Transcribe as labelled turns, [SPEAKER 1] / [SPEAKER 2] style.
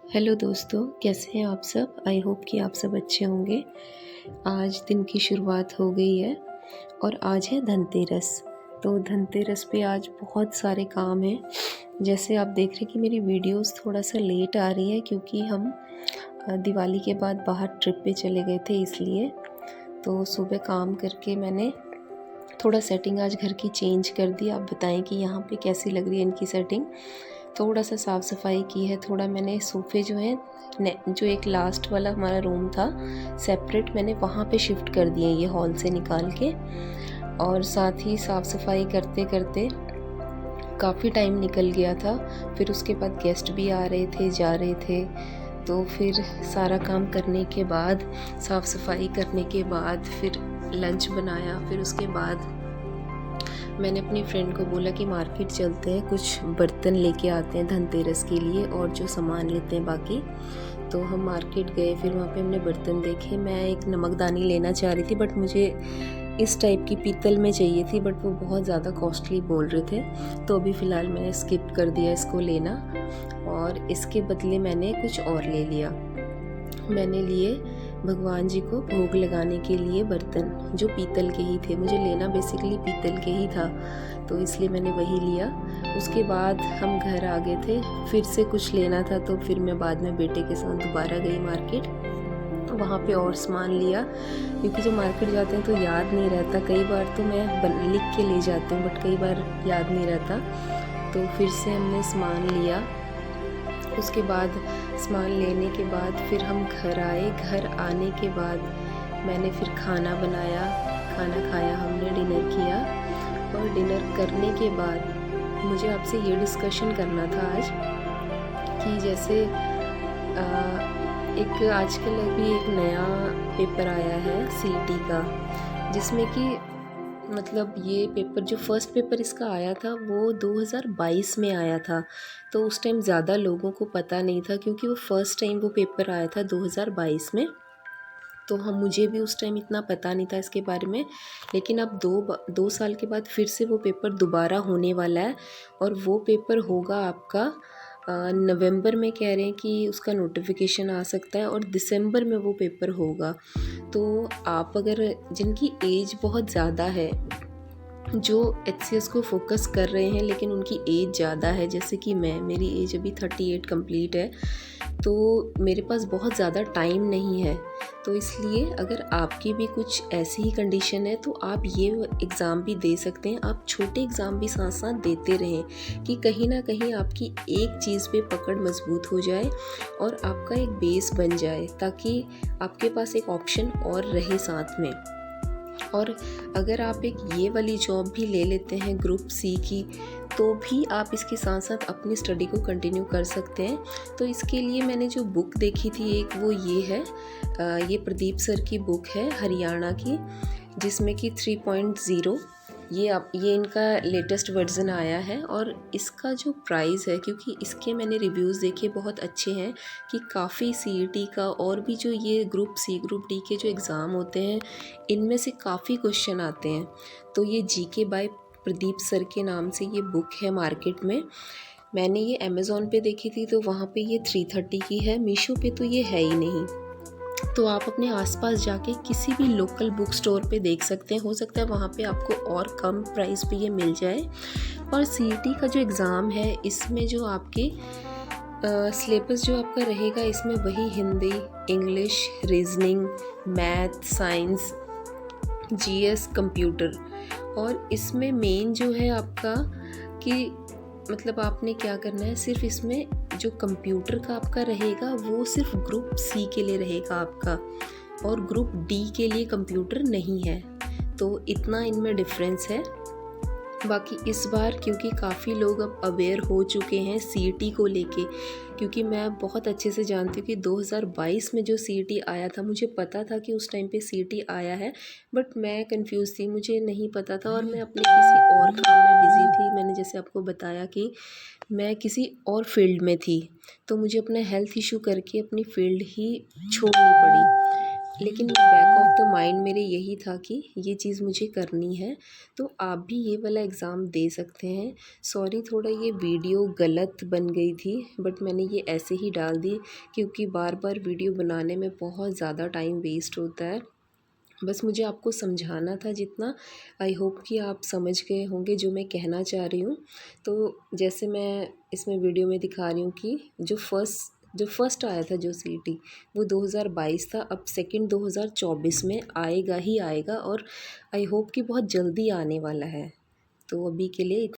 [SPEAKER 1] Hello दोस्तों, कैसे हैं आप सब। आई होप कि आप सब अच्छे होंगे। आज दिन की शुरुआत हो गई है और आज है धनतेरस। तो धनतेरस पे आज बहुत सारे काम हैं। जैसे आप देख रहे हैं कि मेरी वीडियोस थोड़ा सा लेट आ रही है क्योंकि हम दिवाली के बाद बाहर ट्रिप पे चले गए थे, इसलिए तो सुबह काम करके मैंने थोड़ा सेटिंग आज घर की चेंज कर दी। आप बताएं कि यहाँ पे कैसी लग रही है इनकी सेटिंग। थोड़ा सा साफ़ सफाई की है, थोड़ा मैंने सोफ़े जो हैं जो एक लास्ट वाला हमारा रूम था सेपरेट, मैंने वहाँ पे शिफ्ट कर दिए ये हॉल से निकाल के। और साथ ही साफ़ सफाई करते करते काफ़ी टाइम निकल गया था। फिर उसके बाद गेस्ट भी आ रहे थे, जा रहे थे। तो फिर सारा काम करने के बाद, साफ़ सफाई करने के बाद फिर लंच बनाया। फिर उसके बाद मैंने अपनी फ्रेंड को बोला कि मार्केट चलते हैं, कुछ बर्तन लेके आते हैं धनतेरस के लिए और जो सामान लेते हैं बाकी। तो हम मार्केट गए, फिर वहाँ पे हमने बर्तन देखे। मैं एक नमकदानी लेना चाह रही थी बट मुझे इस टाइप की पीतल में चाहिए थी, बट वो बहुत ज़्यादा कॉस्टली बोल रहे थे। तो अभी फ़िलहाल मैंने स्किप कर दिया इसको लेना और इसके बदले मैंने कुछ और ले लिया। मैंने लिए भगवान जी को भोग लगाने के लिए बर्तन, जो पीतल के ही थे। मुझे लेना बेसिकली पीतल के ही था, तो इसलिए मैंने वही लिया। उसके बाद हम घर आ गए थे, फिर से कुछ लेना था तो फिर मैं बाद में बेटे के साथ दोबारा गई मार्केट। वहाँ पे और सामान लिया, क्योंकि जब मार्केट जाते हैं तो याद नहीं रहता। कई बार तो मैं लिख के ले जाती हूँ बट कई बार याद नहीं रहता। तो फिर से हमने सामान लिया। उसके बाद सामान लेने के बाद फिर हम घर आए। घर आने के बाद मैंने फिर खाना बनाया, खाना खाया, हमने डिनर किया। और डिनर करने के बाद मुझे आपसे ये डिस्कशन करना था आज कि जैसे एक आजकल अभी एक नया पेपर आया है सीईटी का, जिसमें कि मतलब ये पेपर, जो फर्स्ट पेपर इसका आया था वो 2022 में आया था। तो उस टाइम ज़्यादा लोगों को पता नहीं था क्योंकि वो फर्स्ट टाइम वो पेपर आया था 2022 में। तो मुझे भी उस टाइम इतना पता नहीं था इसके बारे में। लेकिन अब दो साल के बाद फिर से वो पेपर दोबारा होने वाला है और वो पेपर होगा आपका नवंबर में। कह रहे हैं कि उसका नोटिफिकेशन आ सकता है और दिसंबर में वो पेपर होगा। तो आप अगर, जिनकी एज बहुत ज़्यादा है, जो एचसीएस को फोकस कर रहे हैं लेकिन उनकी एज ज़्यादा है, जैसे कि मेरी एज अभी 38 कंप्लीट है, तो मेरे पास बहुत ज़्यादा टाइम नहीं है। तो इसलिए अगर आपकी भी कुछ ऐसी ही कंडीशन है तो आप ये एग्ज़ाम भी दे सकते हैं। आप छोटे एग्ज़ाम भी साथ साथ देते रहें कि कहीं ना कहीं आपकी एक चीज़ पे पकड़ मजबूत हो जाए और आपका एक बेस बन जाए, ताकि आपके पास एक ऑप्शन और रहे साथ में। और अगर आप एक ये वाली जॉब भी ले लेते हैं ग्रुप सी की, तो भी आप इसके साथ साथ अपनी स्टडी को कंटिन्यू कर सकते हैं। तो इसके लिए मैंने जो बुक देखी थी एक, वो ये है, ये प्रदीप सर की बुक है हरियाणा की, जिसमें कि 3.0 ये इनका लेटेस्ट वर्जन आया है। और इसका जो प्राइस है, क्योंकि इसके मैंने रिव्यूज़ देखे बहुत अच्छे हैं कि काफ़ी सीईटी का और भी जो ये ग्रुप सी ग्रुप डी के जो एग्ज़ाम होते हैं, इनमें से काफ़ी क्वेश्चन आते हैं। तो ये जीके बाय प्रदीप सर के नाम से ये बुक है मार्केट में। मैंने ये अमेज़ॉन पे देखी थी तो वहाँ पे ये 330 की है, मीशो पे तो ये है ही नहीं। तो आप अपने आसपास जाके किसी भी लोकल बुक स्टोर पे देख सकते हैं, हो सकता है वहाँ पे आपको और कम प्राइस पे ये मिल जाए। और सीईटी का जो एग्ज़ाम है, इसमें जो आपके सिलेबस जो आपका रहेगा, इसमें वही Hindi, English, reasoning, math, science, GS, computer. और इसमें मेन जो है आपका कि मतलब आपने क्या करना है, सिर्फ इसमें जो कंप्यूटर का आपका रहेगा वो सिर्फ ग्रुप सी के लिए रहेगा आपका, और ग्रुप डी के लिए कंप्यूटर नहीं है। तो इतना इनमें डिफरेंस है। बाकी इस बार क्योंकि काफ़ी लोग अब अवेयर हो चुके हैं सीईटी को लेके, क्योंकि मैं बहुत अच्छे से जानती हूँ कि 2022 में जो सीईटी आया था, मुझे पता था कि उस टाइम पे सीईटी आया है, बट मैं कंफ्यूज थी, मुझे नहीं पता था और मैं अपने किसी और काम में बिज़ी थी। मैंने जैसे आपको बताया कि मैं किसी और फील्ड में थी, तो मुझे अपना हेल्थ इशू करके अपनी फील्ड ही छोड़नी पड़ी। लेकिन बैक ऑफ द माइंड मेरे यही था कि ये चीज़ मुझे करनी है, तो आप भी ये वाला एग्ज़ाम दे सकते हैं। सॉरी थोड़ा ये वीडियो गलत बन गई थी, बट मैंने ये ऐसे ही डाल दी क्योंकि बार बार वीडियो बनाने में बहुत ज़्यादा टाइम वेस्ट होता है। बस मुझे आपको समझाना था जितना, आई होप कि आप समझ गए होंगे जो मैं कहना चाह रही हूँ। तो जैसे मैं इसमें वीडियो में दिखा रही हूँ कि जो फर्स्ट आया था जो सीईटी वो 2022 था, अब सेकंड 2024 में आएगा ही आएगा और आई होप कि बहुत जल्दी आने वाला है। तो अभी के लिए